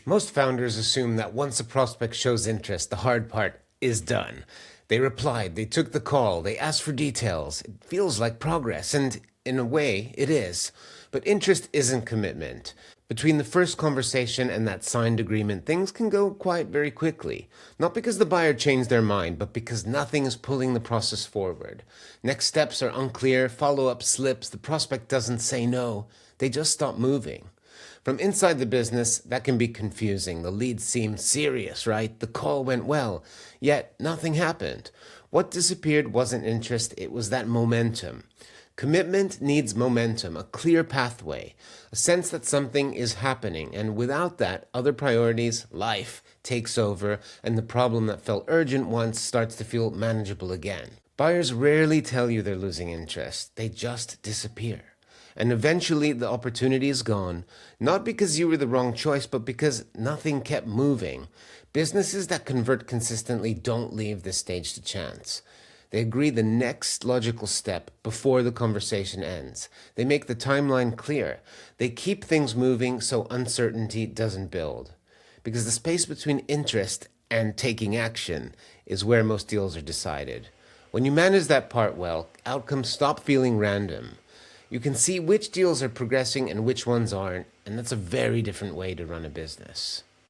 Most founders assume that once a prospect shows interest, the hard part is done. They replied, they took the call, they asked for details. It feels like progress, and in a way, it is. But interest isn't commitment. Between the first conversation and that signed agreement, things can go quite very quickly. Not because the buyer changed their mind, but because nothing is pulling the process forward. Next steps are unclear, follow-up slips, the prospect doesn't say no. They just stop moving. From inside the business, that can be confusing. The lead seemed serious, right? The call went well, yet nothing happened. What disappeared wasn't interest, it was that momentum. Commitment needs momentum, a clear pathway, a sense that something is happening, and without that, other priorities, life, takes over, and the problem that felt urgent once starts to feel manageable again. Buyers rarely tell you they're losing interest, they just disappear. And eventually the opportunity is gone, not because you were the wrong choice, but because nothing kept moving. Businesses that convert consistently don't leave this stage to chance. They agree the next logical step before the conversation ends. They make the timeline clear. They keep things moving so uncertainty doesn't build. Because the space between interest and taking action is where most deals are decided. When you manage that part well, outcomes stop feeling random. You can see which deals are progressing and which ones aren't, and that's a very different way to run a business.